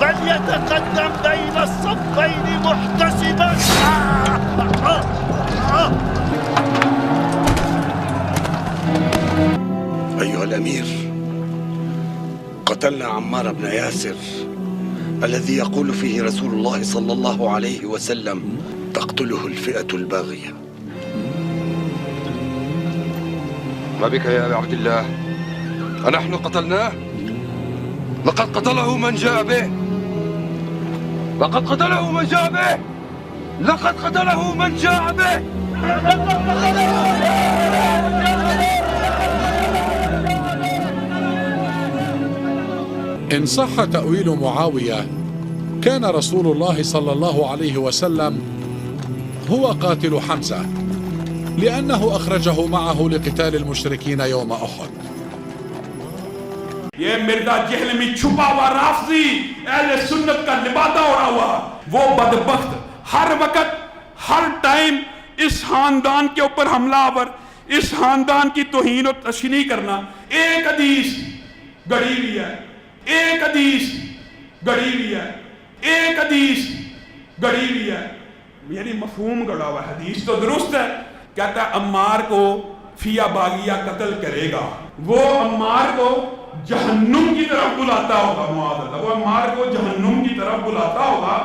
فليتقدم بين الصفين محتسبا. أيها الأمير، قتلنا عمار بن ياسر الذي يقول فيه رسول الله صلى الله عليه وسلم تقتله الفئة الباغية. ما بك يا أبا عبد الله؟ أنحن قتلناه؟ لقد قتله من جاء به. لقد قتله من جاء به. لقد قتله من جاء به. إن صح تأويل معاوية، كان رسول الله صلى الله عليه وسلم هو قاتل حمزة، لأنه أخرجه معه لقتال المشركين يوم أحد. یہ مرزا جہلمی چھپا ہوا رافضی اہل سنت کا لبادہ اڑا ہوا وہ بدبخت ہر وقت ہر ٹائم اس خاندان کے اوپر حملہ آور، اس خاندان کی توہین و تشنیع کرنا. ایک حدیث گڑی ہوئی ہے، ایک حدیث گڑی ہوئی ہے، ایک حدیث گڑی ہوئی ہے، یعنی مفہوم گڑا ہوا. حدیث تو درست ہے، کہتا ہے عمار کو فیہ باغیہ قتل کرے گا. وہ عمار کو جہنم کی طرف بلاتا ہوگا، معاذ اللہ، وہ عمار کو جہنم کی طرف بلاتا ہوگا.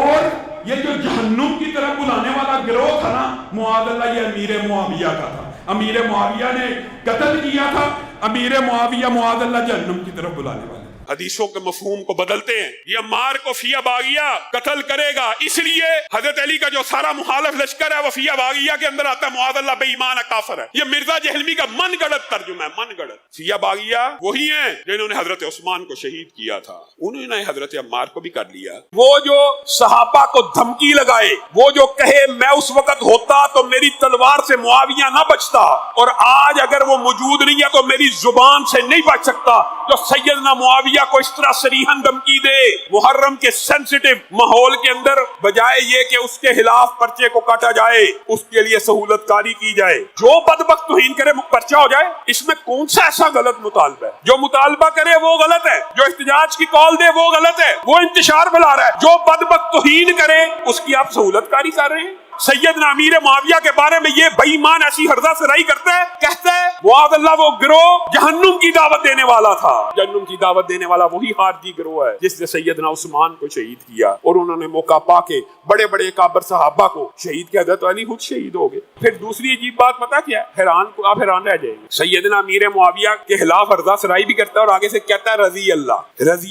اور یہ جو جہنم کی طرف بلانے والا گروہ تھا نا، معاذ اللہ، یہ امیر معاویہ کا تھا. امیر معاویہ نے قتل کیا تھا. امیر معاویہ معاذ اللہ جہنم کی طرف بلانے والے حدیثوں کے مفہوم کو بدلتے ہیں. یہ عمار کو فیہ باغیہ قتل کرے گا، اس لیے حضرت علی کا جو سارا مخالف لشکر ہے وہ فیہ باغیہ کے اندر آتا ہے. معاذ اللہ بے ایمان کافر ہے. یہ مرزا جہلمی کا من گڑت ترجمہ ہے، من گڑت. فیہ باغیہ وہی ہیں جنہوں نے حضرت عثمان کو شہید کیا تھا، انہوں نے حضرت عمار کو بھی کر لیا. وہ جو صحابہ کو دھمکی لگائے، وہ جو کہے میں اس وقت ہوتا تو میری تلوار سے معاویہ نہ بچتا، اور آج اگر وہ موجود نہیں ہے تو میری زبان سے نہیں بچ سکتا، جو سیدنا معاویہ کو اس طرح صریحاً دھمکی دے محرم کے سینسیٹیو ماحول کے اندر، بجائے یہ کہ اس کے خلاف پرچے کو کاٹا جائے، اس کے لیے سہولت کاری کی جائے، جو بدبخت توہین کرے پرچہ ہو جائے. اس میں کون سا ایسا غلط مطالبہ ہے؟ جو مطالبہ کرے وہ غلط ہے، جو احتجاج کی کال دے وہ غلط ہے، وہ انتشار بلا رہا ہے. جو بدبخت توہین کرے اس کی آپ سہولت کاری کر رہے ہیں. سیدنا امیر معاویہ کے بارے میں یہ بے ایمان ایسی ہرزہ سرائی کرتا ہے، کہتا ہے معاذ اللہ وہ گروہ جہنم کی دعوت دینے والا تھا. جہنم کی دعوت دینے والا وہی خارجی گروہ ہے جس نے سیدنا عثمان کو شہید کیا، اور انہوں نے موقع پا کے بڑے بڑے کابر صحابہ کو شہید کیا. حضرت علی خود شہید ہو گئے. پھر دوسری عجیب بات پتہ کیا ہے؟ آپ حیران رہ جائیں گے. سیدنا امیر معاویہ کے خلاف ہرزہ سرائی بھی کرتا ہے، اور آگے سے کہتا ہے رضی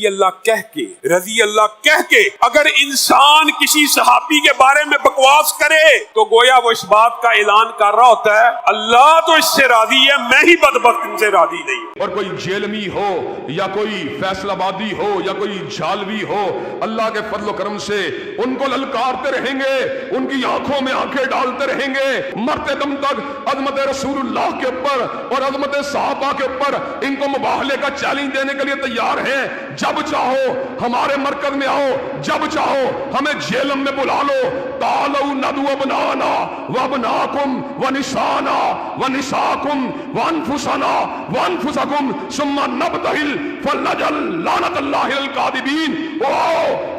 اللہ کہہ کے اگر انسان کسی صحابی کے بارے میں بکواس کرے تو گویا وہ اس بات کا اعلان کر رہا ہوتا ہے اللہ تو اس سے راضی ہے، میں ہی بدبخت ان سے راضی نہیں. اور کوئی جیلمی ہو یا کوئی فیصل آبادی ہو یا کوئی جھالوی ہو، اللہ کے فضل و کرم سے ان کو للکارتے رہیں گے، ان کی آنکھوں میں آنکھیں ڈالتے رہیں گے، مرتے دم تک عظمت رسول اللہ کے اوپر اور عظمت صحابہ کے اوپر ان کو مباہلے کا چیلنج دینے کے لیے تیار ہیں. جب چاہو ہمارے مرکز میں آؤ، جب چاہو ہمیں جیلم میں بلا لو. تعالوا ندعو ابنانا وابناکم ونسانا ونساکم وانفسنا وانفسکم ثم نبتہل فلنجل لعنت اللہ الکاذبین.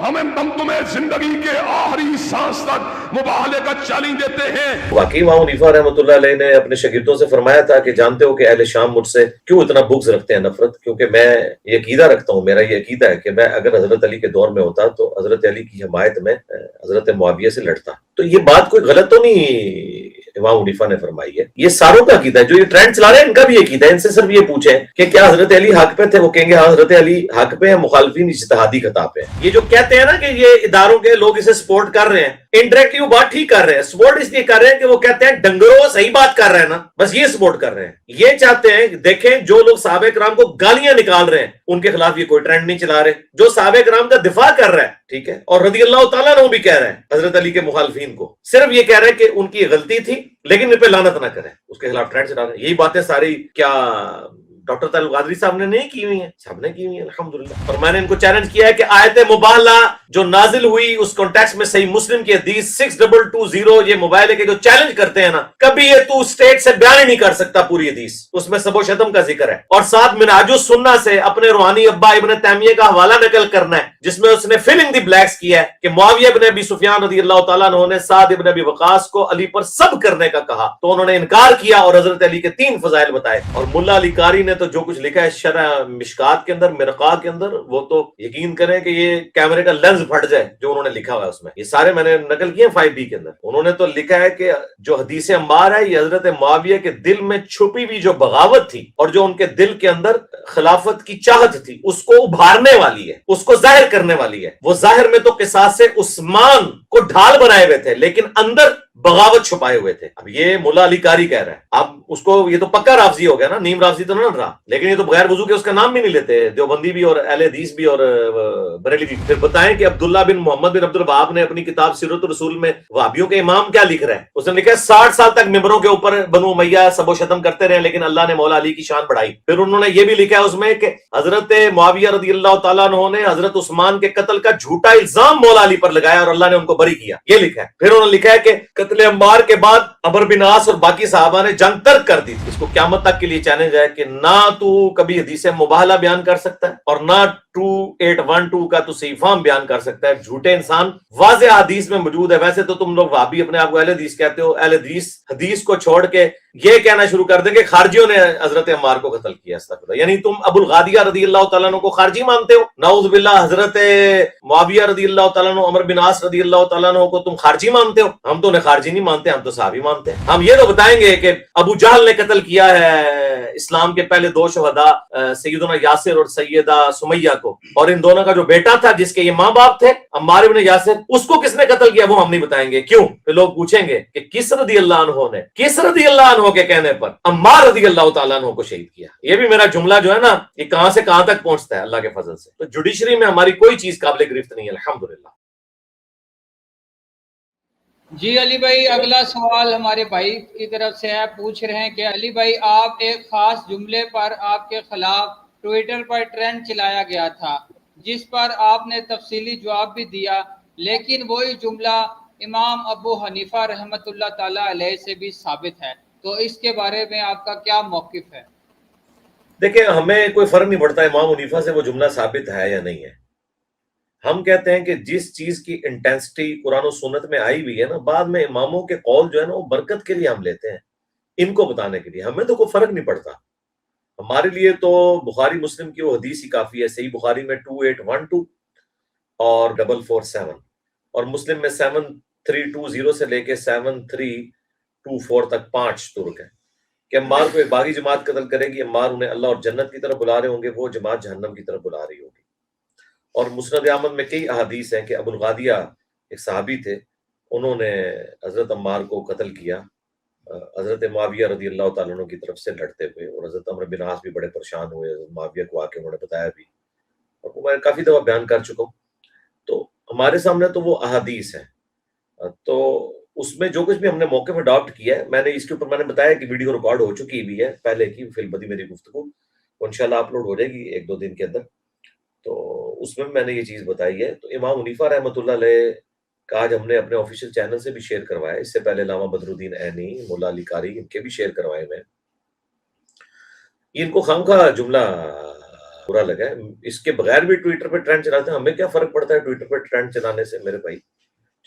ہمیں ہم تمہیں زندگی کے آخری سانس تک مباہلے کا چیلنج دیتے ہیں. واقعی امام حنیفہ رحمۃ اللہ علیہ نے اپنے شاگردوں سے فرمایا تھا کہ جانتے ہو کہ اہل شام مجھ سے کیوں اتنا بغض رکھتے ہیں، نفرت؟ کیونکہ میں یہ عقیدہ رکھتا ہوں، میرا یہ عقیدہ ہے کہ میں اگر حضرت علی کے دور میں ہوتا تو حضرت علی کی حمایت میں حضرت معاویہ سے لڑتا. تو یہ بات کوئی غلط تو نہیں امام حنیفہ نے فرمائی ہے، یہ ساروں کا عقیدہ ہے. جو یہ ٹرینڈ چلا رہے ہیں ان کا بھی عقیدہ ہے. ان سے صرف یہ پوچھیں کہ کیا حضرت علی حق پہ تھے؟ وہ کہیں گے ہاں حضرت علی حق پہ ہیں، مخالفین اجتہادی خطا پہ ہیں. یہ جو کہتے ہیں نا کہ یہ اداروں کے لوگ اسے سپورٹ کر رہے ہیں، انڈائریکٹلی وہ بات ٹھیک کر رہے ہیں. سپورٹ اس لیے کر رہے ہیں کہ وہ کہتے ہیں ڈنگرو صحیح بات کر رہے ہیں نا، بس یہ سپورٹ کر رہے ہیں. یہ چاہتے ہیں دیکھیں جو لوگ صحابہ کرام کو گالیاں نکال رہے ہیں ان کے خلاف یہ کوئی ٹرینڈ نہیں چلا رہے. جو صحابہ کرام کا دفاع کر رہا ہے، ٹھیک ہے، اور رضی اللہ تعالیٰ عنہ بھی کہہ رہے ہیں حضرت علی کے مخالفین کو، صرف یہ کہہ رہے ہیں کہ ان کی غلطی تھی لیکن ان پہ لعنت نہ کریں، اس کے خلاف ٹرینڈ چلا رہے ہیں. یہی باتیں ساری کیا ڈاکٹر طارق القادری صاحب نے نہیں کی ہوئی ہیں؟ سب نے کی ہوئی ہیں الحمدللہ. اور میں نے ان کو چیلنج کیا ہے کہ آیت مباہلہ جو نازل ہوئی اس کانٹیکسٹ میں صحیح مسلم کی حدیث 6220 یہ موبائل کے جو چیلنج کرتے ہیں نا، کبھی یہ تو اسٹیٹ سے بیان ہی نہیں کر سکتا پوری حدیث، اس میں سب و شتم کا ذکر ہے، اور ساتھ منہاج السنہ سے اپنے روحانی ابا ابن تیمیہ کا حوالہ نقل کرنا ہے جس میں اس نے فلنگ دی بلیکس کیا ہے کہ معاویہ ابن ابی سفیان رضی اللہ تعالیٰ عنہ نے سعد ابن ابی وقاص کو علی پر سب کرنے کا کہا تو انہوں نے انکار کیا اور حضرت علی کے 3 فضائل بتائے، اور ملا علی قاری نے تو جو کچھ لکھا ہے شرح مشکات کے اندر، مرقاہ کے اندر، وہ تو یقین کریں کہ یہ کیمرے کا لینز پھٹ جائے جو انہوں نے لکھا ہوا ہے اس میں، یہ سارے میں نے نقل کیے 5B کے اندر۔ انہوں نے تو لکھا ہے کہ جو حدیث عمار ہے یہ حضرت معاویہ کے دل میں چھپی ہوئی جو بغاوت تھی اور جو ان کے دل کے اندر خلافت کی چاہت تھی اس کو ابھارنے والی ہے، اس کو ظاہر کرنے والی ہے۔ وہ ظاہر میں تو قصاص عثمان کو ڈھال بنائے ہوئے تھے لیکن اندر بغاوت چھپائے ہوئے تھے۔ اب یہ مولا علی قاری کہہ رہا ہے، اب اس کو یہ تو پکا رافضی ہو گیا نا، نیم رافضی تو نہ رہا، لیکن یہ تو بغیر وضو کے اس کا نام بھی نہیں لیتے، دیوبندی بھی اور اہل حدیث بھی اور بریلوی بھی۔ پھر بتائیں کہ عبداللہ بن محمد بن عبد الوہاب نے اپنی کتاب سیرت الرسول میں وہابیوں کے امام کیا لکھ رہا ہے؟ اس نے لکھا ہے 60 سال تک ممبروں کے اوپر بنو امیہ سب و شتم کرتے رہے لیکن اللہ نے مولا علی کی شان بڑھائی۔ پھر انہوں نے یہ بھی لکھا ہے اس میں کہ حضرت معاویہ رضی اللہ تعالیٰ عنہ نے حضرت عثمان کے قتل کا جھوٹا الزام مولا علی پر لگایا اور اللہ نے ان کو بری کیا، یہ لکھا ہے۔ پھر انہوں نے لکھا ہے کہ قتل عمار کے بعد عمر بن عاص اور باقی صحابہ نے جنگ ترک کر دی۔ اس کو قیامت تک کے لیے چیلنج ہے کہ نہ تو کبھی حدیث مباہلہ بیان کر سکتا ہے اور نہ 2812 کا تو صحیح فہم بیان کر سکتا ہے، جھوٹے انسان، واضح حدیث میں موجود ہے۔ ویسے تو تم لوگ وہابی اپنے آپ کو اہل حدیث کہتے ہو، اہل حدیث کو چھوڑ کے یہ کہنا شروع کر دیں کہ خارجیوں نے حضرت عمار کو قتل کیا، استغفر اللہ، یعنی تم ابو الغادیہ رضی اللہ تعالیٰ عنہ کو خارجی مانتے ہو، نعوذ باللہ حضرت معاویہ رضی اللہ تعالیٰ عنہ، عمر بن عاص رضی اللہ تعالیٰ عنہ کو تم خارجی مانتے ہو۔ ہم تو انہیں خارجی نہیں مانتے، ہم تو صحابی مانتے ہیں۔ ہم یہ تو بتائیں گے کہ ابو جہل نے قتل کیا ہے اسلام کے پہلے 2 شہداء سیدنا یاسر اور سیدہ سمیہ کو، اور ان دونوں کا جو بیٹا تھا جس کے یہ ماں باپ تھے عمار ابن یاسر، اس کو کس نے قتل کیا وہ ہم نہیں بتائیں گے۔ کیوں؟ پھر لوگ پوچھیں گے کہ کس رضی اللہ عنہ نے، کس رضی اللہ عنہ کے کہنے پر عمار رضی اللہ تعالیٰ عنہ کو شہید کیا۔ یہ بھی میرا جملہ جو ہے نا یہ کہاں سے کہاں تک پہنچتا ہے اللہ کے فضل سے۔ تو جوڈیشری میں ہماری کوئی چیز قابل گرفت نہیں ہے الحمدللہ۔ جی علی بھائی، اگلا سوال ہمارے بھائی کی طرف سے ہے، پوچھ رہے ہیں کہ علی بھائی آپ ایک خاص جملے پر آپ کے خلاف ٹویٹر پر ٹرینڈ چلایا گیا تھا جس پر آپ نے تفصیلی جواب بھی دیا، لیکن وہی جملہ امام ابو حنیفہ رحمۃ اللہ تعالیٰ علیہ سے بھی ثابت ہے، تو اس کے بارے میں آپ کا کیا موقف ہے؟ دیکھیں ہمیں کوئی فرق نہیں پڑتا امام حنیفہ سے وہ جملہ ثابت ہے یا نہیں ہے۔ ہم کہتے ہیں کہ جس چیز کی انٹینسٹی قرآن و سنت میں آئی ہوئی ہے نا، بعد میں اماموں کے قول جو ہے نا وہ برکت کے لیے ہم لیتے ہیں، ان کو بتانے کے لیے، ہمیں تو کوئی فرق نہیں پڑتا۔ ہمارے لیے تو بخاری مسلم کی وہ حدیث ہی کافی ہے، صحیح بخاری میں 2812 اور 447 اور مسلم میں 7320 سے لے کے 7324 تک 5 ترک ہے کہ عمار کو ایک باغی جماعت قتل کرے گی، عمار انہیں اللہ اور جنت کی طرف بلا رہے ہوں گے، وہ جماعت جہنم کی طرف بلا رہی ہوگی۔ اور مسند احمد میں کئی احادیث ہیں کہ ابو الغادیہ ایک صحابی تھے، انہوں نے حضرت عمار کو قتل کیا حضرت معاویہ رضی اللہ تعالیٰ عنہ کی طرف سے لڑتے ہوئے، اور حضرت عمر بن عاص بھی بڑے پریشان ہوئے، حضرت معاویہ کو آ کے انہوں نے بتایا بھی، اور وہ میں کافی دفعہ بیان کر چکا ہوں۔ تو ہمارے سامنے تو وہ احادیث ہیں، تو اس میں جو کچھ بھی ہم نے موقع میں اڈاپٹ کیا ہے، میں نے اس کے اوپر میں نے بتایا کہ ویڈیو ریکارڈ ہو چکی بھی ہے پہلے کی، فی البدی میری گفتگو وہ انشاءاللہ اپلوڈ ہو جائے گی 1-2 دن کے اندر، تو اس میں نے یہ چیز بتائی ہے۔ تو امام حنیفہ رحمۃ اللہ علیہ کا آج ہم نے اپنے آفیشیل چینل سے بھی شیئر کروایا، اس سے پہلے علامہ بدر الدین عینی، مولا علی قاری، ان کے بھی شیئر کروائے میں۔ ان کو خامخواہ جملہ برا لگا ہے، اس کے بغیر بھی ٹویٹر پہ ٹرینڈ چلاتے ہیں، ہمیں کیا فرق پڑتا ہے ٹویٹر پہ ٹرینڈ چلانے سے میرے بھائی،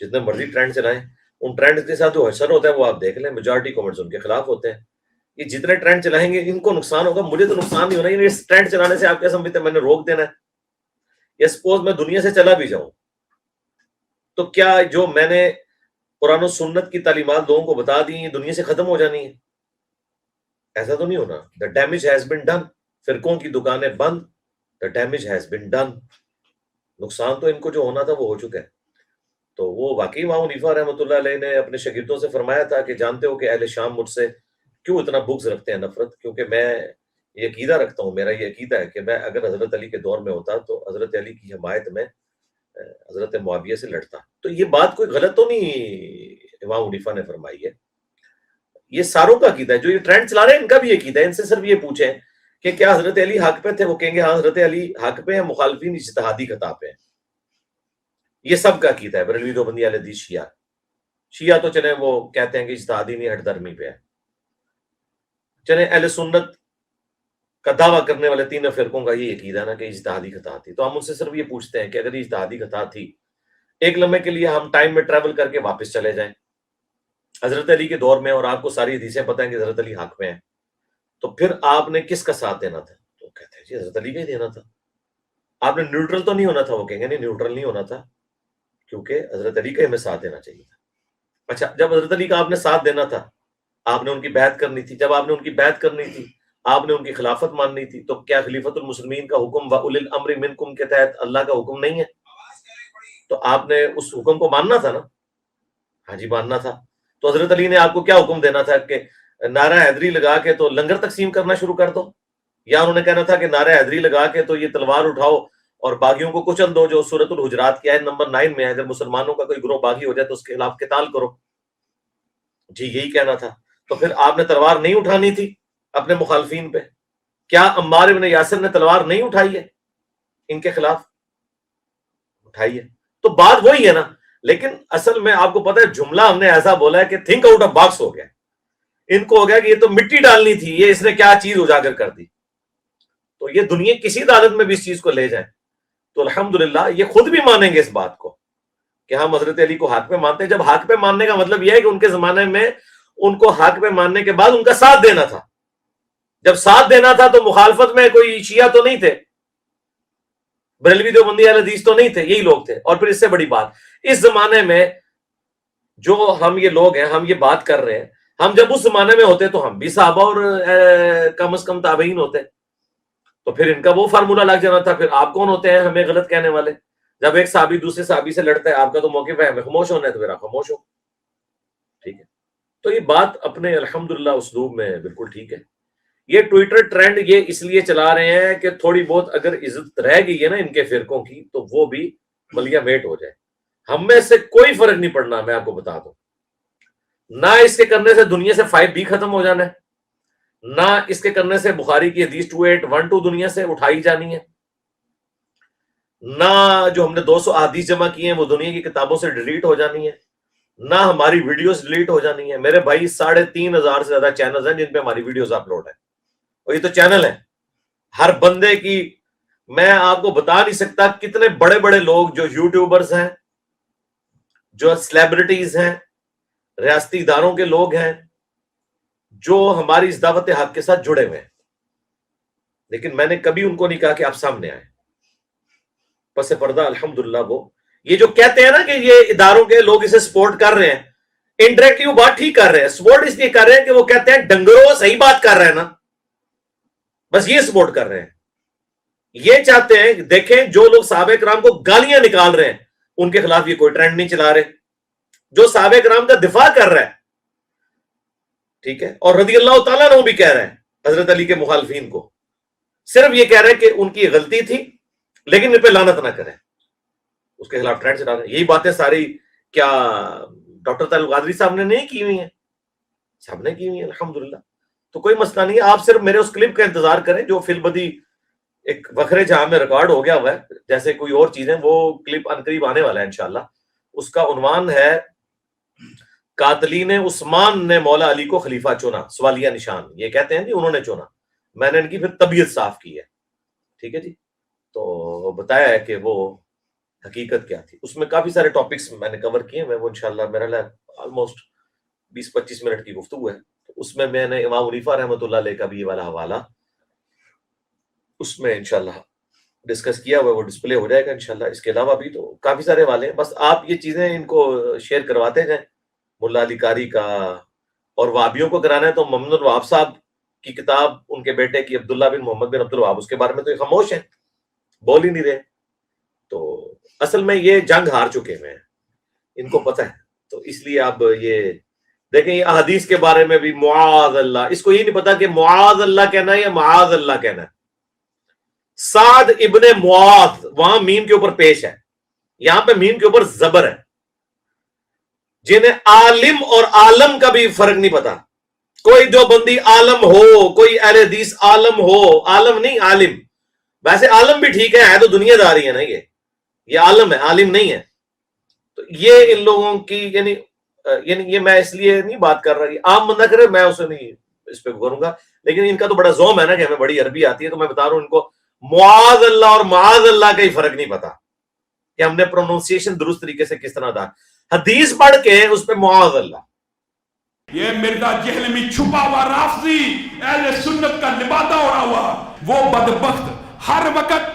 جتنے مرضی ٹرینڈ چلائیں، ان ٹرینڈ کے ساتھ جو حشر ہوتا ہے وہ آپ دیکھ لیں، میجورٹی کمنٹس ان کے خلاف ہوتے ہیں۔ یہ جتنے ٹرینڈ چلائیں گے ان کو نقصان ہوگا، مجھے تو نقصان نہیں ہونا، یعنی اس ٹرینڈ چلانے سے آپ کیا سمجھتے ہیں میں نے روک دینا ہے؟ یا سپوز میں دنیا سے چلا بھی جاؤں تو کیا جو میں نے قرآن و سنت کی تعلیمات لوگوں کو بتا دی یہ دنیا سے ختم ہو جانی ہے؟ ایسا تو نہیں ہونا۔ the damage has been done، فرقوں کی دکانیں بند، the damage has been done، نقصان تو ان کو جو ہونا تھا وہ ہو چکا ہے۔ تو وہ واقعی امام حنیفہ رحمۃ اللہ علیہ نے اپنے شاگردوں سے فرمایا تھا کہ جانتے ہو کہ اہل شام مجھ سے کیوں اتنا بغض رکھتے ہیں، نفرت، کیونکہ میں یہ عقیدہ رکھتا ہوں، میرا یہ عقیدہ ہے کہ میں اگر حضرت علی کے دور میں ہوتا تو حضرت علی کی حمایت میں حضرت معاویہ سے لڑتا۔ تو یہ بات کوئی غلط تو نہیں امام حنیفہ نے فرمائی ہے، یہ ساروں کا عقیدہ ہے، جو یہ ٹرینڈ چلا رہے ہیں ان کا بھی عقیدہ ہے۔ ان سے صرف یہ پوچھیں کہ کیا حضرت علی حق پہ تھے، وہ کہیں گے ہاں حضرت علی حق پہ ہیں، مخالفین اجتہادی خطا پہ ہیں۔ یہ سب کا عقیدہ ہے، بریلوی دیوبندی اہل حدیث شیعہ تو چلے وہ کہتے ہیں کہ اجتہادی نہیں ہٹ درمی پہ ہے، چلے اہل سنت کا دعویٰ کرنے والے تینوں فرقوں کا یہ عقیدہ نا کہ اجتہادی خطا تھی، تو ہم ان سے صرف یہ پوچھتے ہیں کہ اگر اجتہادی خطا تھی، ایک لمحے کے لیے ہم ٹائم میں ٹریول کر کے واپس چلے جائیں حضرت علی کے دور میں، اور آپ کو ساری حدیثیں پتہ ہیں کہ حضرت علی حق میں ہیں، تو پھر آپ نے کس کا ساتھ دینا تھا؟ تو کہتے ہیں جی حضرت علی کا ہی دینا تھا، آپ نے نیوٹرل تو نہیں ہونا تھا۔ وہ کہیں گے نہیں نیوٹرل نہیں ہونا تھا، کیونکہ حضرت علی کا ہمیں ساتھ دینا چاہیے تھا۔ اچھا، جب حضرت علی کا آپ نے ساتھ دینا تھا، آپ نے ان کی بیعت کرنی تھی، جب آپ نے ان کی بیعت کرنی تھی، آپ نے ان کی خلافت ماننی تھی، تو کیا خلیفۃ المسلمین کا حکم وَأُولِي الْأَمْرِ مِنْكُمْ کے تحت اللہ کا حکم نہیں ہے؟ تو آپ نے اس حکم کو ماننا تھا نا، ہاں جی ماننا تھا۔ تو حضرت علی نے آپ کو کیا حکم دینا تھا کہ نعرہ حیدری لگا کے تو لنگر تقسیم کرنا شروع کر دو، یا انہوں نے کہنا تھا کہ نعرہ حیدری لگا کے تو یہ تلوار اٹھاؤ اور باغیوں کو کچل دو، جو سورۃ الحجرات کی آیت نمبر 9 میں ہے، اگر مسلمانوں کا کوئی گروہ باغی ہو جائے تو اس کے خلاف قتال کرو؟ جی یہی کہنا تھا۔ تو پھر آپ نے تلوار نہیں اٹھانی تھی اپنے مخالفین پہ؟ کیا عمار ابن یاسر نے تلوار نہیں اٹھائی ہے ان کے خلاف؟ اٹھائی ہے۔ تو بات وہی ہے نا، لیکن اصل میں آپ کو پتا ہے جملہ ہم نے ایسا بولا ہے کہ تھنک آؤٹ آف باکس ہو گیا، ان کو ہو گیا کہ یہ تو مٹی ڈالنی تھی، یہ اس نے کیا چیز اجاگر کر دی۔ تو یہ دنیا کسی عدالت میں بھی اس چیز کو لے جائیں تو الحمدللہ یہ خود بھی مانیں گے اس بات کو کہ ہم حضرت علی کو حق پہ مانتے ہیں۔ جب حق پہ ماننے کا مطلب یہ ہے کہ ان کے زمانے میں ان کو حق پہ ماننے کے بعد ان کا ساتھ دینا تھا، جب ساتھ دینا تھا تو مخالفت میں کوئی شیعہ تو نہیں تھے، بریلوی دیوبندی اہل حدیث تو نہیں تھے، یہی لوگ تھے۔ اور پھر اس سے بڑی بات، اس زمانے میں جو ہم یہ لوگ ہیں، ہم یہ بات کر رہے ہیں، ہم جب اس زمانے میں ہوتے تو ہم بھی صحابہ اور کم از کم تابعین ہوتے، تو پھر ان کا وہ فارمولہ لگ جانا تھا۔ پھر آپ کون ہوتے ہیں ہمیں غلط کہنے والے؟ جب ایک صحابی دوسرے صحابی سے لڑتا ہے، آپ کا تو موقف ہے ہمیں خاموش ہونا ہے، تو پھر آپ خاموش ہو، ٹھیک ہے۔ تو یہ بات اپنے الحمدللہ اسلوب میں بالکل ٹھیک ہے۔ یہ ٹویٹر ٹرینڈ یہ اس لیے چلا رہے ہیں کہ تھوڑی بہت اگر عزت رہ گئی ہے نا ان کے فرقوں کی تو وہ بھی ملیا میٹ ہو جائے۔ ہم میں سے کوئی فرق نہیں پڑنا، میں آپ کو بتا دوں، نہ اس کے کرنے سے دنیا سے 5B ختم ہو جانا ہے، نہ اس کے کرنے سے بخاری کی حدیث 2812 دنیا سے اٹھائی جانی ہے، نہ جو ہم نے 200 احادیث جمع کی ہیں وہ دنیا کی کتابوں سے ڈیلیٹ ہو جانی ہے، نہ ہماری ویڈیوز ڈیلیٹ ہو جانی ہے۔ میرے بھائی 3500 سے زیادہ چینلز ہیں جن پہ ہماری ویڈیوز اپلوڈ ہیں، اور یہ تو چینل ہے ہر بندے کی، میں آپ کو بتا نہیں سکتا کتنے بڑے بڑے لوگ جو یوٹیوبرز ہیں، جو سیلیبریٹیز ہیں، ریاستی اداروں کے لوگ ہیں، جو ہماری اس دعوت حق کے ساتھ جڑے ہوئے ہیں، لیکن میں نے کبھی ان کو نہیں کہا کہ آپ سامنے آئیں۔ پس پردہ الحمدللہ وہ یہ جو کہتے ہیں نا کہ یہ اداروں کے لوگ اسے سپورٹ کر رہے ہیں، انڈائریکٹلی وہ بات ٹھیک کر رہے ہیں، سپورٹ اس لیے کر رہے ہیں کہ وہ کہتے ہیں ڈنگرو صحیح بات کر رہے ہیں نا، بس یہ سپورٹ کر رہے ہیں۔ یہ چاہتے ہیں کہ دیکھیں جو لوگ صحابہ کرام کو گالیاں نکال رہے ہیں ان کے خلاف یہ کوئی ٹرینڈ نہیں چلا رہے، جو صحابہ کرام کا دفاع کر رہا ہے، ٹھیک ہے، اور رضی اللہ تعالیٰ عنہ بھی کہہ رہے ہیں حضرت علی کے مخالفین کو، صرف یہ کہہ رہے ہیں کہ ان کی غلطی تھی لیکن ان پہ لعنت نہ کریں، اس کے خلاف ٹرینڈ چلا رہے ہیں۔ یہی باتیں ساری کیا ڈاکٹر طارق القادری صاحب نے نہیں کی ہوئی ہیں؟ صاحب نے کی ہوئی ہیں الحمدللہ۔ تو کوئی مسئلہ نہیں ہے، آپ صرف میرے اس کلپ کا انتظار کریں جو فی البدی ایک وکھرے جہاں میں ریکارڈ ہو گیا ہوا ہے، جیسے کوئی اور چیزیں، وہ کلپ عنقریب آنے والا ہے انشاءاللہ۔ اس کا عنوان ہے قاتلین عثمان نے مولا علی کو خلیفہ چنا، سوالیہ نشان۔ یہ کہتے ہیں جی انہوں نے چنا، میں نے ان کی پھر طبیعت صاف کی ہے، ٹھیک ہے جی۔ تو بتایا ہے کہ وہ حقیقت کیا تھی، اس میں کافی سارے ٹاپکس میں نے کور کیے، میں وہ انشاءاللہ میرا آلموسٹ 20-25 منٹ کی گفتگو ہے، اس میں میں نے امام حنیفہ رحمۃ اللہ علیہ کا بھی یہ والا حوالہ اس میں انشاءاللہ ڈسکس کیا ہوا ہے، وہ ڈسپلے ہو جائے گا انشاءاللہ۔ اس کے علاوہ بھی تو کافی سارے حوالے ہیں، بس آپ یہ چیزیں ان کو شیئر کرواتے جائیں، ملا علی قاری کا، اور وہابیوں کو کرانا ہے تو محمد الوہاب صاحب کی کتاب ان کے بیٹے کی عبداللہ بن محمد بن عبد الوہاب، اس کے بارے میں تو یہ خاموش ہیں، بول ہی نہیں رہے۔ تو اصل میں یہ جنگ ہار چکے ہیں، ان کو پتہ ہے، تو اس لیے اب یہ دیکھیں یہ احادیث کے بارے میں بھی معاذ اللہ، اس کو یہ نہیں پتا کہ معاذ اللہ کہنا ہے یا معاذ اللہ کہنا ہے۔ سعد ابن معاذ وہاں میم کے اوپر پیش ہے، یہاں پہ میم کے اوپر زبر ہے۔ جنہیں عالم اور عالم کا بھی فرق نہیں پتا، کوئی جو بندی عالم ہو، کوئی اہل حدیث عالم ہو، عالم نہیں عالم، ویسے عالم بھی ٹھیک ہے تو دنیا داری ہے نا، یہ عالم ہے، عالم نہیں ہے، یہ ان لوگوں کی یعنی یہ میں اس لیے نہیں بات کر رہا، عام بندہ کرے میں اسے نہیں اس پہ کروں گا، لیکن ان کا تو بڑا زوم ہے نا کہ ہمیں بڑی عربی آتی ہے، تو میں بتا رہا ہوں ان کو معاذ اللہ اور معاذ اللہ کا ہی فرق نہیں پتا کہ ہم نے پروننسیشن درست طریقے سے کس طرح تھا، حدیث پڑھ کے اس پہ معاذ اللہ. یہ مرزا جہلمی چھپا ہوا رافضی اہل سنت کا لبادہ اڑا ہوا وہ بدبخت ہر وقت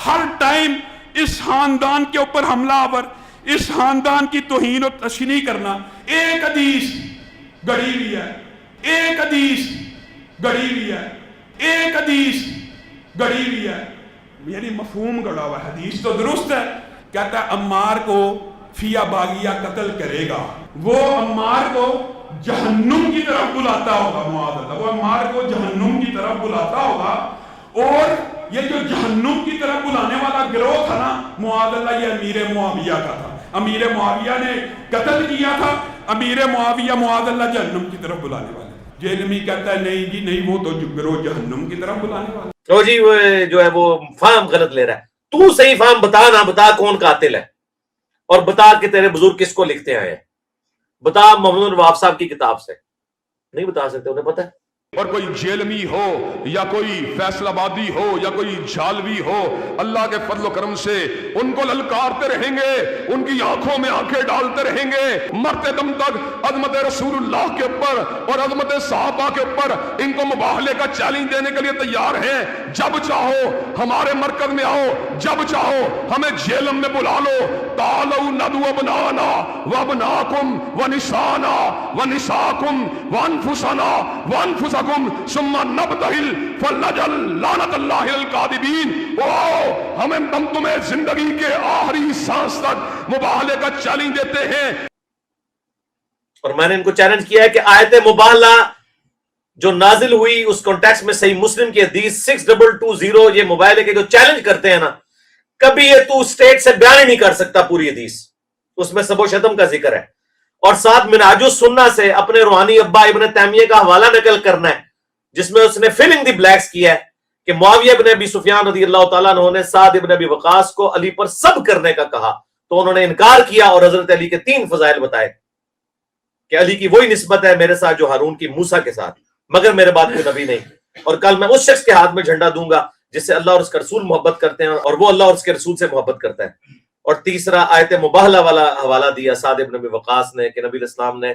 ہر ٹائم اس خاندان کے اوپر حملہ آور، اس خاندان کی توہین و تشنیع کرنا. ایک حدیث گڑی ہوئی ہے، ایک حدیث گڑی ہوئی ہے، ایک حدیث گڑی ہوئی ہے، یعنی مفہوم گڑا ہوا. حدیث تو درست ہے، کہتا ہے عمار کو فیا باغیہ قتل کرے گا، وہ عمار کو جہنم کی طرف بلاتا ہوگا، معاذ اللہ، وہ عمار کو جہنم کی طرف بلاتا ہوگا. اور یہ جو جہنم کی طرف بلانے والا گروہ تھا نا معاذ اللہ، یہ امیر معاویہ کا تھا. امیر معاویہ نے قتل کیا تھا، امیر معاویہ معاذ اللہ جہنم کی طرف بلانے والے. جہلمی کہتا ہے نہیں جی نہیں، وہ تو گروہ جہنم کی طرف بلانے والا. تو جی وہ جو ہے وہ فہم غلط لے رہا ہے. تو صحیح فہم بتا نا، بتا کون قاتل ہے، اور بتا کہ تیرے بزرگ کس کو لکھتے آئے ہیں. بتا محمد الوہاب صاحب کی کتاب سے. نہیں بتا سکتے، انہیں پتہ ہے. اور کوئی جیلمی ہو یا کوئی فیصل آبادی ہو یا کوئی جھالوی ہو، اللہ کے فضل و کرم سے ان کو للکارتے رہیں گے، ان کی آنکھوں میں آنکھیں ڈالتے رہیں گے، مرتے دم تک عظمت رسول اللہ کے اوپر اور عظمت صحابہ کے اوپر ان کو مباہلے کا چیلنج دینے کے لیے تیار ہیں. جب چاہو ہمارے مرکز میں آؤ، جب چاہو ہمیں جیلم میں بلا لو. تعالوا ندعو ابناءنا وابناءکم ونساءنا ونساءکم وانفسنا وانفسکم ثم نبتہل فلنجعل لعنت اللہ الکاذبین. ہم تمہیں زندگی کے آخری سانس تک مباہلے کا چیلنج دیتے ہیں. اور میں نے ان کو چیلنج کیا ہے کہ آیت مباہلہ جو نازل ہوئی اس کانٹیکسٹ میں صحیح مسلم کی حدیث 6220، یہ مباہلے کے جو چیلنج کرتے ہیں نا، کبھی یہ تو اسٹیٹ سے بیان ہی نہیں کر سکتا پوری حدیث، اس میں سب و شتم کا ذکر ہے. اور ساتھ منہاج السنہ سے اپنے روحانی ابا ابن تیمیہ کا حوالہ نقل کرنا ہے، جس میں اس نے فلنگ دی بلیکس کیا ہے کہ معاویہ ابن ابی سفیان رضی اللہ تعالیٰ عنہ نے سعد ابن ابی وقاص کو علی پر سب کرنے کا کہا، تو انہوں نے انکار کیا اور حضرت علی کے 3 فضائل بتائے کہ علی کی وہی نسبت ہے میرے ساتھ جو ہارون کی موسیٰ کے ساتھ، مگر میرے بعد کوئی نبی نہیں. اور کل میں اس شخص کے ہاتھ میں جھنڈا دوں گا جس سے اللہ اور اس کا رسول محبت کرتے ہیں اور وہ اللہ اور اس کے رسول سے محبت کرتا ہے. اور تیسرا آیت مباہلہ والا حوالہ دیا سعد ابن ابی وقاص نے کہ نبی علیہ السلام نے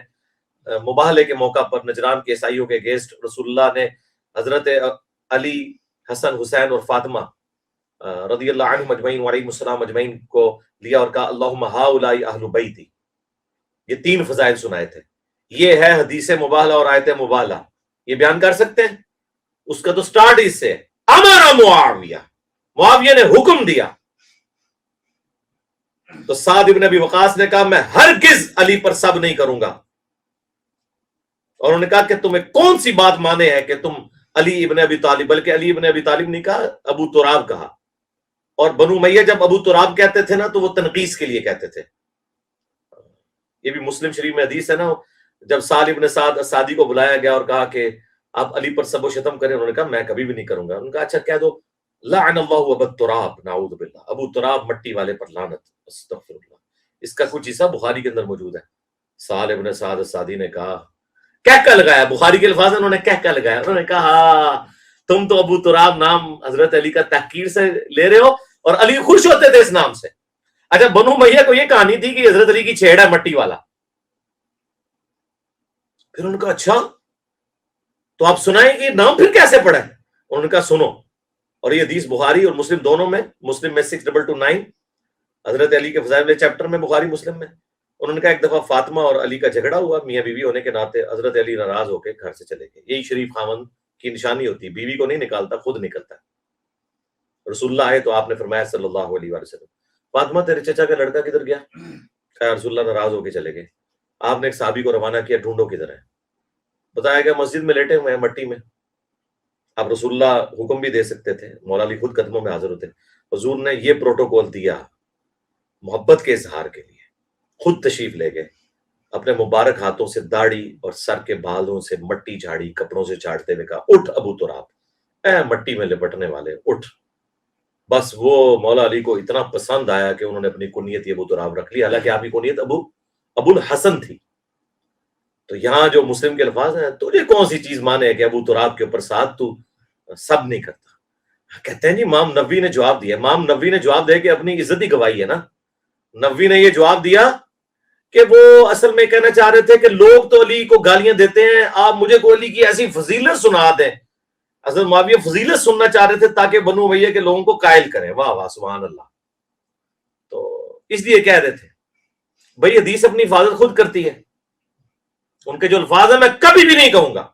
مباہلے کے موقع پر نجران کے عیسائیوں کے اگینسٹ رسول اللہ نے حضرت علی، حسن، حسین اور فاطمہ رضی اللہ عنہم اجمعین وعلیہم السلام اجمعین کو لیا اور کہا اللہم ہؤلاء اہل بیتی. یہ 3 فضائل سنائے تھے. یہ ہے حدیث مباہلہ اور آیت مباہلہ. یہ بیان کر سکتے ہیں؟ اس کا تو سٹارٹ اس سے امر معاویہ، معاویہ نے حکم دیا. تو سعد ابن ابی وقاص نے کہا میں ہرگز علی پر سب نہیں کروں گا. اور انہوں نے کہا کہ تمہیں کون سی بات مانے ہے کہ تم علی ابن ابی طالب، بلکہ علی ابن ابی طالب نہیں کہا، ابو تراب کہا. اور بنو امیہ جب ابو تراب کہتے تھے نا تو وہ تنقیص کے لیے کہتے تھے. یہ بھی مسلم شریف میں حدیث ہے نا، جب سعد ابن سعد سعدی کو بلایا گیا اور کہا کہ آپ علی پر سب و شتم کریں، انہوں نے کہا میں کبھی بھی نہیں کروں گا. انہوں نے کہا اچھا کہہ دو لعن اللہ ابا تراب، نعوذ باللہ، ابو تراب مٹی والے پر لعنت، استغفر اللہ. اس کا کچھ حصہ بخاری کے اندر موجود ہے. سعد ابن سعد سعدی نے کہا، کہہ لگایا، بخاری کے الفاظ انہوں نے کہہ لگایا، انہوں نے کہا تم تو ابو تراب نام حضرت علی کا تحقیر سے لے رہے ہو اور علی خوش ہوتے تھے اس نام سے. اچھا بنو امیہ کو یہ کہانی تھی کہ حضرت علی کی چھیڑ ہے مٹی والا. پھر انہوں نے کہا اچھا تو آپ سنائیں کہ نام پھر کیسے پڑا ہے؟ انہوں نے کہا سنو. اور یہ حدیث بخاری اور مسلم دونوں میں، مسلم میں 6229، حضرت علی کے فضائل چیپٹر میں، بخاری مسلم میں. انہوں نے کہا ایک دفعہ فاطمہ اور علی کا جھگڑا ہوا، میاں بیوی ہونے کے ناطے حضرت علی ناراض ہو کے گھر سے چلے گئے. یہی شریف خاوند کی نشانی ہوتی ہے، بیوی کو نہیں نکالتا، خود نکلتا ہے. رسول اللہ آئے تو آپ نے فرمایا صلی اللہ علیہ وسلم فاطمہ تیرے چچا کا لڑکا کدھر گیا؟ کہا رسول اللہ ناراض ہو کے چلے گئے. آپ نے ایک صحابی کو روانہ کیا، ڈھونڈو کدھر ہے. بتایا گیا مسجد میں لیٹے ہوئے ہیں مٹی میں. آپ رسول اللہ حکم بھی دے سکتے تھے، مولا علی خود قدموں میں حاضر ہوتے. حضور نے یہ پروٹوکول دیا محبت کے اظہار کے لیے، خود تشریف لے گئے، اپنے مبارک ہاتھوں سے داڑھی اور سر کے بالوں سے مٹی جھاڑی، کپڑوں سے چاٹتے ہوئے کہا اٹھ ابو تراب، اے مٹی میں لپٹنے والے اٹھ. بس وہ مولا علی کو اتنا پسند آیا کہ انہوں نے اپنی کنیت ابو تراب رکھ لی، حالانکہ آپ کی کنیت ابو الحسن تھی۔ تو یہاں جو مسلم کے الفاظ ہیں، تجھے کون سی چیز مانے کہ ابو تراب کے اوپر ساتھ تو سب نہیں کرتا؟ کہتے ہیں جی امام نووی نے جواب دیا، امام نووی نے جواب دیا کہ اپنی عزت ہی گوائی ہے نا۔ نووی نے یہ جواب دیا کہ وہ اصل میں کہنا چاہ رہے تھے کہ لوگ تو علی کو گالیاں دیتے ہیں، آپ مجھے کوئی علی کی ایسی فضیلت سنا دیں۔ حضرت معاویہ فضیلت سننا چاہ رہے تھے تاکہ بنو امیہ کے لوگوں کو قائل کریں۔ واہ واہ سبحان اللہ۔ تو اس لیے کہہ رہے تھے بھئی حدیث اپنی حفاظت خود کرتی ہے، ان کے جو الفاظ ہیں میں کبھی بھی نہیں کہوں گا۔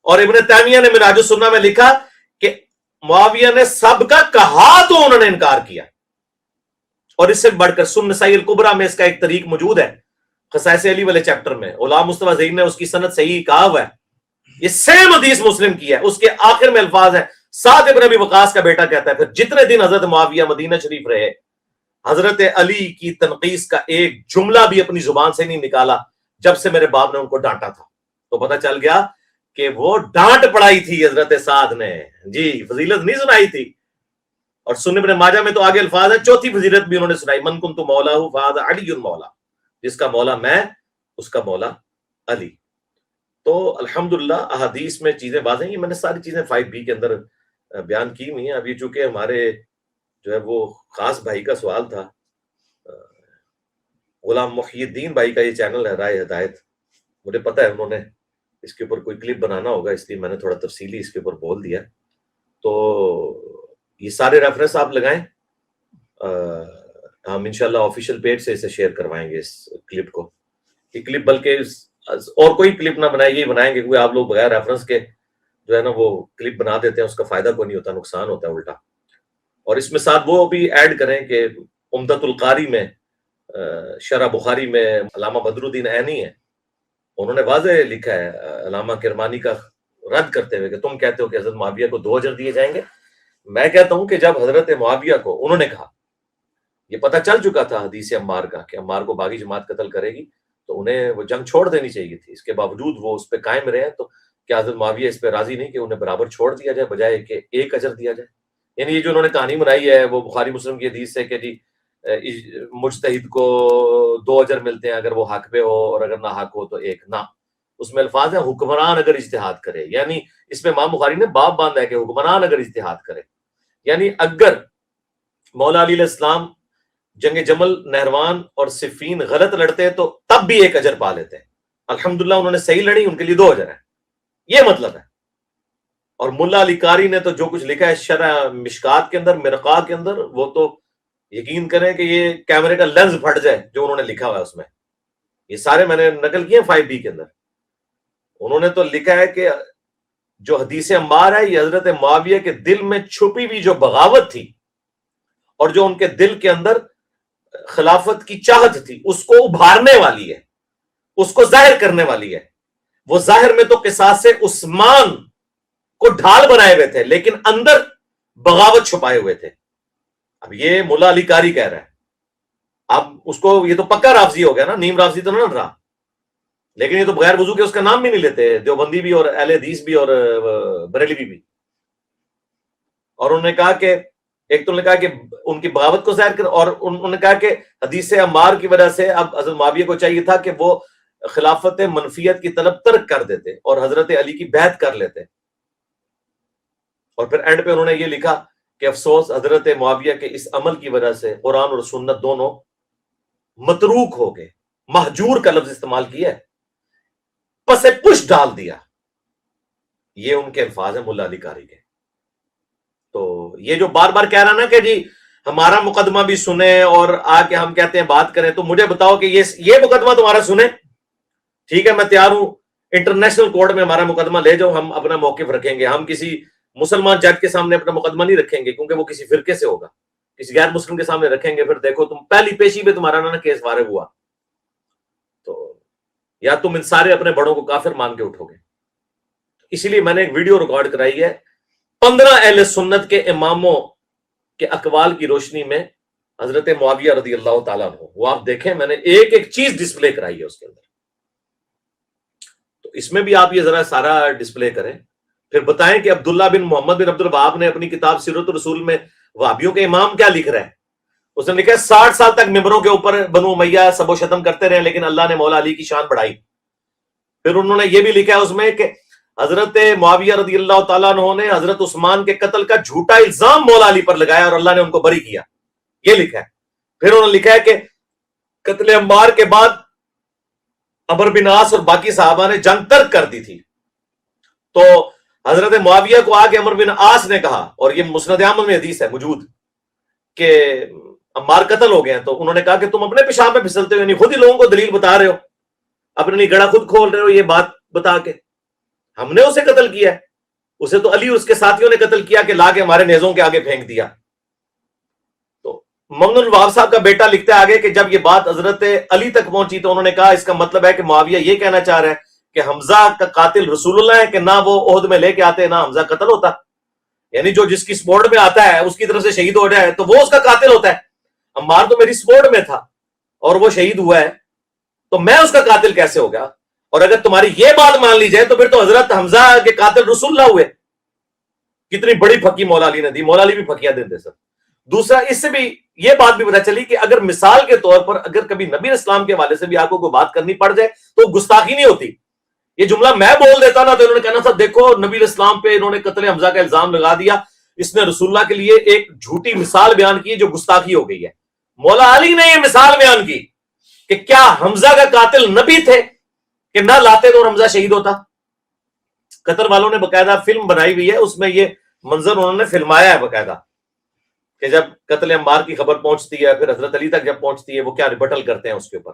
اور ابن تیمیہ نے منہاج السنہ میں لکھا کہ معاویہ نے سب کا کہا تو انہوں نے انکار کیا۔ اور اس سے بڑھ کر سنن نسائی الکبریٰ میں اس کا ایک طریق موجود ہے، خصائص علی والے چیپٹر میں غلام مصطفیٰ زئی نے اس کی سند صحیح کہا ہوا ہے، یہ سیم حدیث مسلم کی ہے۔ اس کے آخر میں الفاظ ہیں، سعد ابن ابی وقاص کا بیٹا کہتا ہے پھر جتنے دن حضرت معاویہ مدینہ شریف رہے، حضرت علی کی تنقیص کا ایک جملہ بھی اپنی زبان سے نہیں نکالا جب سے میرے باپ نے ان کو ڈانٹا تھا۔ تو پتہ چل گیا کہ وہ ڈانٹ پڑائی تھی حضرت سعد نے، جی فضیلت نہیں سنائی تھی۔ اور سنن ابن ماجہ میں تو آگے الفاظ ہیں، چوتھی فضیلت بھی انہوں نے سنائی، من کنت مولا فہذا علی مولا، جس کا مولا میں اس کا مولا علی۔ تو الحمدللہ احادیث میں چیزیں واضح ہیں، یہ میں نے ساری چیزیں 5B کے اندر بیان کی ہوئی ہیں۔ اب یہ چونکہ ہمارے جو ہے وہ خاص بھائی کا سوال تھا، غلام محی الدین بھائی کا یہ چینل ہے رائے ہدایت، مجھے پتہ ہے انہوں نے اس کے اوپر کوئی کلپ بنانا ہوگا، اس لیے میں نے تھوڑا تفصیلی اس کے اوپر بول دیا۔ تو یہ سارے ریفرنس آپ لگائیں، ہم انشاءاللہ آفیشیل پیج سے اسے شیئر کروائیں گے اس کلپ کو۔ یہ کلپ بلکہ اور کوئی کلپ نہ بنائے، یہ بنائیں گے کیونکہ آپ لوگ بغیر ریفرنس کے جو ہے نا وہ کلپ بنا دیتے ہیں، اس کا فائدہ کوئی نہیں ہوتا، نقصان ہوتا ہے الٹا۔ اور اس میں ساتھ وہ بھی ایڈ کریں کہ عمدۃ القاری میں شرح بخاری میں علامہ بدر الدین عینی ہے، انہوں نے واضح لکھا ہے علامہ کرمانی کا رد کرتے ہوئے کہ تم کہتے ہو کہ حضرت معاویہ کو 2 اجر دیے جائیں گے، میں کہتا ہوں کہ جب حضرت معاویہ کو انہوں نے کہا، یہ پتہ چل چکا تھا حدیث عمار کا کہ عمار کو باغی جماعت قتل کرے گی، تو انہیں وہ جنگ چھوڑ دینی چاہیے تھی، اس کے باوجود وہ اس پہ قائم رہے، تو کیا حضرت معاویہ اس پہ راضی نہیں کہ انہیں برابر چھوڑ دیا جائے بجائے کہ 1 اجر دیا جائے؟ یعنی یہ جو انہوں نے کہانی بنائی ہے وہ بخاری مسلم کی حدیث ہے کہ جی مجتہد کو 2 اجر ملتے ہیں اگر وہ حق پہ ہو، اور اگر نہ حق ہو تو 1 نہ۔ اس میں الفاظ ہیں حکمران اگر اجتہاد کرے، یعنی اس میں امام بخاری نے باب باندھا ہے کہ حکمران اگر اجتہاد کرے، یعنی اگر مولا علی علیہ السلام جنگ جمل، نہروان اور صفین غلط لڑتے تو تب بھی 1 اجر پا لیتے ہیں۔ الحمدللہ انہوں نے صحیح لڑی، ان کے لیے 2 اجر ہیں، یہ مطلب ہے۔ اور ملا علی قاری نے تو جو کچھ لکھا ہے شرح مشکات کے اندر، مرقاہ کے اندر، وہ تو یقین کریں کہ یہ کیمرے کا لینز پھٹ جائے جو انہوں نے لکھا ہوا ہے اس میں۔ یہ سارے میں نے نقل کیے ہیں 5B کے اندر۔ انہوں نے تو لکھا ہے کہ جو حدیث عمار ہے یہ حضرت معاویہ کے دل میں چھپی ہوئی جو بغاوت تھی اور جو ان کے دل کے اندر خلافت کی چاہت تھی اس کو ابھارنے والی ہے، اس کو ظاہر کرنے والی ہے۔ وہ ظاہر میں تو قصاص عثمان کو ڈھال بنائے ہوئے تھے لیکن اندر بغاوت چھپائے ہوئے تھے۔ اب یہ ملا علی قاری کہہ رہا ہے، اب اس کو یہ تو پکا رافضی ہو گیا نا، نیم رافضی تو نہ رہا، لیکن یہ تو بغیر وضو کے اس کا نام بھی نہیں لیتے، دیوبندی بھی اور اہل حدیث بھی اور بریلوی بھی۔ اور انہوں نے کہا کہ ایک تو انہوں نے کہا کہ ان کی بغاوت کو ظاہر کر، اور انہوں نے کہا کہ حدیث عمار کی وجہ سے اب حضرت معاویہ کو چاہیے تھا کہ وہ خلافت منفیت کی طلب ترک کر دیتے اور حضرت علی کی بیعت کر لیتے۔ اور پھر اینڈ پہ انہوں نے یہ لکھا کہ افسوس حضرت معاویہ کے اس عمل کی وجہ سے قرآن اور سنت دونوں متروک ہو گئے، مہجور کا لفظ استعمال کیا ہے، پس پش ڈال دیا۔ یہ ان کے الفاظ ہیں ملا علی قاری کے۔ تو یہ جو بار بار کہہ رہا نا کہ جی ہمارا مقدمہ بھی سنیں اور آ کے ہم کہتے ہیں بات کریں، تو مجھے بتاؤ کہ یہ مقدمہ تمہارا سنیں، ٹھیک ہے میں تیار ہوں، انٹرنیشنل کورٹ میں ہمارا مقدمہ لے جاؤ، ہم اپنا موقف رکھیں گے، ہم کسی مسلمان جج کے سامنے اپنا مقدمہ نہیں رکھیں گے کیونکہ وہ کسی فرقے سے ہوگا، کسی غیر مسلم کے سامنے رکھیں گے، پھر دیکھو تم پہلی پیشی پہ تمہارا نا کیس فارغ ہوا، تو یا تم ان سارے اپنے بڑوں کو کافر مان کے اٹھو گے۔ اسی لیے میں نے ایک ویڈیو ریکارڈ کرائی ہے 15 اہل سنت کے اماموں کے اقوال کی روشنی میں حضرت معاویہ رضی اللہ تعالیٰ عنہ، وہ آپ دیکھیں، میں نے ایک ایک چیز ڈسپلے کرائی ہے اس کے اندر، تو اس میں بھی آپ یہ ذرا سارا ڈسپلے کریں، پھر بتائیں کہ عبداللہ بن محمد بن عبد الوہاب نے اپنی کتاب سیرت الرسول میں وہابیوں کے امام کیا لکھ رہے ہیں؟ اس نے لکھا ہے 60 سال تک ممبروں کے اوپر بنو امیہ سب و شتم کرتے رہے لیکن اللہ نے مولا علی کی شان بڑھائی. پھر انہوں نے یہ بھی لکھا ہے اس میں کہ حضرت معاویہ رضی اللہ تعالیٰ عنہ نے حضرت عثمان کے قتل کا جھوٹا الزام مولا علی پر لگایا اور اللہ نے ان کو بری کیا. یہ لکھا ہے. پھر انہوں نے لکھا ہے کہ قتل عمار کے بعد عمر بن عاص اور باقی صحابہ نے جنگ ترک کر دی تھی. تو حضرت معاویہ کو آ کے عمر بن عاص نے کہا, اور یہ مسند احمد میں حدیث ہے موجود, کہ عمار قتل ہو گئے ہیں. تو انہوں نے کہا کہ تم اپنے پیشاب میں پھسلتے ہو, یعنی خود ہی لوگوں کو دلیل بتا رہے ہو, اپنی گڑا خود کھول رہے ہو یہ بات بتا کے. ہم نے اسے قتل کیا ہے, اسے تو علی اور اس کے ساتھیوں نے قتل کیا کہ لا کے ہمارے نیزوں کے آگے پھینک دیا. تو ممنون الوہاب صاحب کا بیٹا لکھتا ہے آگے کہ جب یہ بات حضرت علی تک پہنچی تو انہوں نے کہا اس کا مطلب ہے کہ معاویہ یہ کہنا چاہ رہا ہے کہ حمزہ کا قاتل رسول اللہ ہے, کہ نہ وہ عہد میں لے کے آتے نہ حمزہ قتل ہوتا, یعنی جو جس کی سپورٹ میں آتا ہے اس کی طرف سے شہید ہو جائے تو وہ اس کا قاتل ہوتا ہے. عمار تو میری سپورٹ میں تھا اور وہ شہید ہوا ہے, تو میں اس کا قاتل کیسے ہو گیا؟ اور اگر تمہاری یہ بات مان لی جائے تو پھر تو حضرت حمزہ کے قاتل رسول اللہ ہوئے. کتنی بڑی پھکی مولا علی نے دی, مولا علی بھی پھکیاں دیتے سر. دوسرا, اس سے بھی یہ بات بھی پتہ چلی کہ اگر مثال کے طور پر اگر کبھی نبی اسلام کے حوالے سے بھی آپ کو کوئی بات کرنی پڑ جائے تو گستاخی نہیں ہوتی. یہ جملہ میں بول دیتا نا تو انہوں نے کہنا تھا دیکھو نبی اسلام پہ انہوں نے قتل حمزہ کا الزام لگا دیا, اس نے رسول اللہ کے لیے ایک جھوٹی مثال بیان کی جو گستاخی ہو گئی ہے. مولا علی نے یہ مثال بیان کی کہ کیا حمزہ کا قاتل نبی تھے کہ نہ لاتے تو حمزہ شہید ہوتا. قطر والوں نے باقاعدہ فلم بنائی ہوئی ہے, اس میں یہ منظر انہوں نے فلمایا ہے باقاعدہ کہ جب قتل عمار کی خبر پہنچتی ہے پھر حضرت علی تک جب پہنچتی ہے وہ کیا ریبٹل کرتے ہیں اس کے اوپر.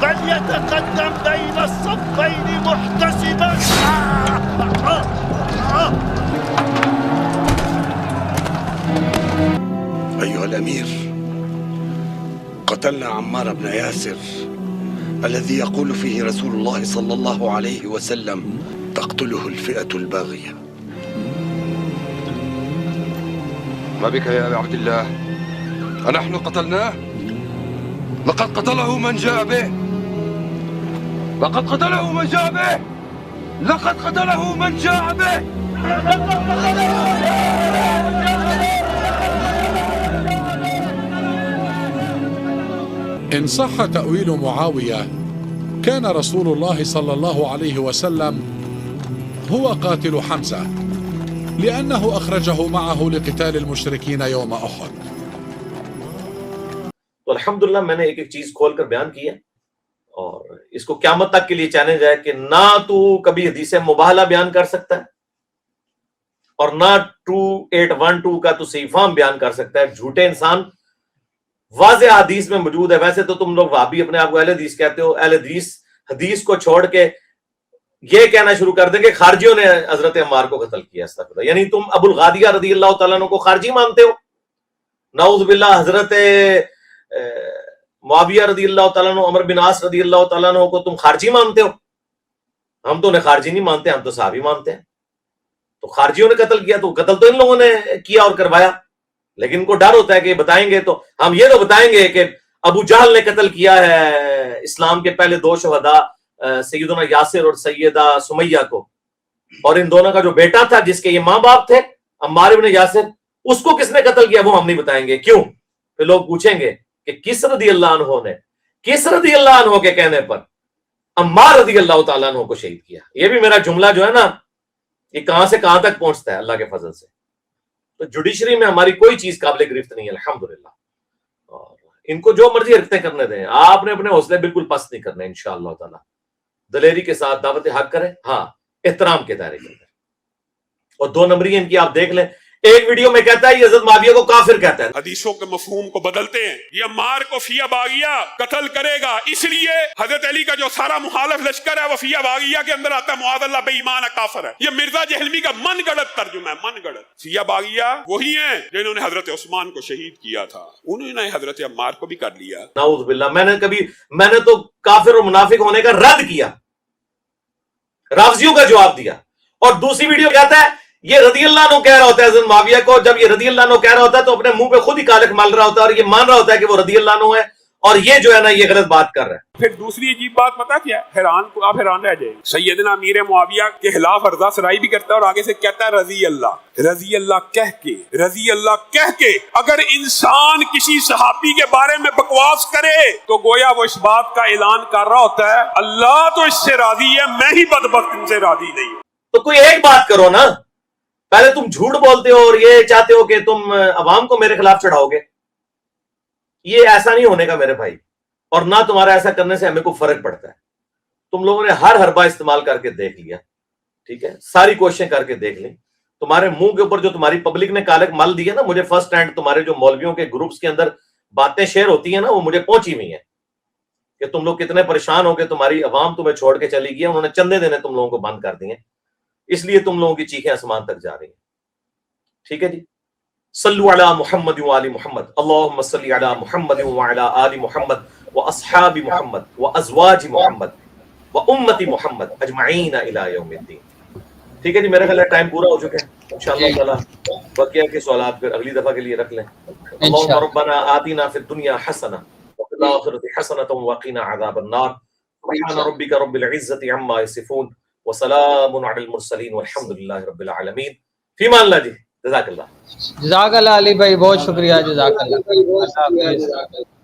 فليتقدم بين الصفين محتسبا. أيها الأمير، قتلنا عمار بن ياسر الذي يقول فيه رسول الله صلى الله عليه وسلم تقتله الفئة الباغية. ما بك يا أبا عبد الله؟ أنحن قتلناه؟ لقد قتله من جاء به. لقد قتله من جاء به. لقد قتله من جاء به. إن صح تأويل معاوية كان رسول الله صلى الله عليه وسلم هو قاتل حمزة لأنه أخرجه معه لقتال المشركين يوم أحد. تو الحمدللہ میں نے ایک ایک چیز کھول کر بیان کی ہے اور اس کو قیامت تک کے لیے چیلنج ہے کہ نہ تو کبھی حدیث مباہلہ بیان کر سکتا ہے اور نہ 2812 کا تو صحیح فہم بیان کر سکتا ہے. جھوٹے انسان واضح حدیث میں موجود ہے. ویسے تو تم لوگ وہابی اپنے آپ کو اہل حدیث کہتے ہو, اہل حدیث کو چھوڑ کے یہ کہنا شروع کر دیں کہ خارجیوں نے حضرت عمار کو قتل کیا. استغفر اللہ. یعنی تم ابو الغادیہ رضی اللہ تعالیٰ عنہ کو خارجی مانتے ہو. نعوذ باللہ حضرت معاویہ رضی اللہ تعالیٰ عنہ, عمر بن عاص رضی اللہ تعالیٰ عنہ کو تم خارجی مانتے ہو. ہم تو انہیں خارجی نہیں مانتے, ہم تو صحابی مانتے ہیں. تو خارجیوں نے قتل کیا تو قتل تو ان لوگوں نے کیا اور کروایا, لیکن ان کو ڈر ہوتا ہے کہ بتائیں گے تو ہم یہ تو بتائیں گے کہ ابو جہل نے قتل کیا ہے اسلام کے پہلے 2 شہداء سیدنا یاسر اور سیدہ سمیہ کو, اور ان دونوں کا جو بیٹا تھا جس کے یہ ماں باپ تھے عمار بن یاسر, اس کو کس نے قتل کیا وہ ہم نہیں بتائیں گے. کیوں؟ پھر لوگ پوچھیں گے کہ کس رضی اللہ عنہ نے, کس رضی اللہ عنہ کے کہنے پر عمار رضی اللہ تعالیٰ عنہ کو شہید کیا. یہ بھی میرا جملہ جو ہے نا یہ کہاں سے کہاں تک پہنچتا ہے اللہ کے فضل سے. تو جوڈیشری میں ہماری کوئی چیز قابل گرفت نہیں ہے الحمدللہ, اور ان کو جو مرضی حرکتیں کرنے دیں, آپ نے اپنے حوصلے بالکل پست نہیں کرنے انشاءاللہ تعالی. دلیری کے ساتھ دعوت حق کریں, ہاں احترام کے دائرے کے اندر. اور 2 نمبری ان کی آپ دیکھ لیں, ایک ویڈیو میں کہتا ہے یہ حضرت معاویہ کو کافر کہتا ہے. حدیثوں کے مفہوم کو بدلتے ہیں. یہ عمار کو فیہ باغیہ قتل کرے گا, اس لیے حضرت علی کا جو سارا مخالف لشکر ہے وہ فیہ باغیہ کے اندر آتا ہے, معاذ اللہ بے ایمان کافر ہے. یہ مرزا جہلمی کا من گڑت ترجمہ ہے, من گڑت. فیہ باغیہ وہی ہیں جنہوں نے حضرت عثمان کو شہید کیا تھا, انہوں نے حضرت عمار کو بھی کر لیا. نعوذ باللہ. میں نے تو کافر اور منافق ہونے کا رد کیا, رافضیوں کا جواب دیا. اور دوسری ویڈیو کہتا ہے یہ رضی اللہ عنہ کہہ رہا ہوتا ہے حضرت معاویہ کو, جب یہ رضی اللہ عنہ کہہ رہا ہوتا ہے تو اپنے منہ پہ خود ہی کالک مال رہا ہوتا ہے اور یہ مان رہا ہوتا ہے کہ وہ رضی اللہ عنہ ہے, اور یہ جو ہے نا یہ غلط بات کر رہا ہے. پھر دوسری عجیب بات پتا کیا ہے، آپ حیران رہ جائیں. سیدنا امیر معاویہ کے خلاف عرضہ سرائی بھی کرتا ہے اور آگے سے کہتا ہے رضی اللہ کہہ کے اگر انسان کسی صحابی کے بارے میں بکواس کرے تو گویا وہ اس بات کا اعلان کر رہا ہوتا ہے اللہ تو اس سے راضی ہے، میں ہی بدبخت ان سے راضی نہیں ہوں. تو کوئی ایک بات کرو نا، پہلے تم جھوٹ بولتے ہو اور یہ چاہتے ہو کہ تم عوام کو میرے خلاف چڑھاؤ گے. یہ ایسا نہیں ہونے کا میرے بھائی، اور نہ تمہارا ایسا کرنے سے ہمیں کوئی فرق پڑتا ہے. تم لوگوں نے ہر حربہ استعمال کر کے دیکھ لیا، ٹھیک ہے، ساری کوششیں کر کے دیکھ لیں. تمہارے منہ کے اوپر جو تمہاری پبلک نے کالک مل دی ہے نا، مجھے فرسٹ ہینڈ تمہارے جو مولویوں کے گروپس کے اندر باتیں شیئر ہوتی ہیں نا، وہ مجھے پہنچی ہوئی ہیں کہ تم لوگ کتنے پریشان ہو کے تمہاری عوام تمہیں چھوڑ کے چلی گئی ہے، انہوں نے چندے دینے تم لوگوں کو بند کر دیے، اس لیے تم لوگوں کی چیخیں آسمان تک جا رہی ہیں. ٹھیک ہے جی. صلو علی محمد و آل محمد، اللہم صلی علی محمد و علی آل محمد و اصحاب محمد و ازواج محمد و امت محمد اجمعین الی یوم الدین. ٹھیک ہے جی، میرا خیال ہے ٹائم پورا ہو چکا ہے. انشاءاللہ تعالی بقیہ کے سوالات پھر اگلی دفعہ کے لیے رکھ لیں. اللہم ربنا آتنا فی الدنیا حسنہ وفی الآخرۃ حسنۃ وقنا عذاب النار. سبحان ربک رب العزۃ عما یصفون وسلام علی المرسلین والحمد للہ رب العالمین. فی امان اللہ جی. جزاک اللہ. جزاک اللہ علی بھائی، بہت شکریہ. جزاک اللہ.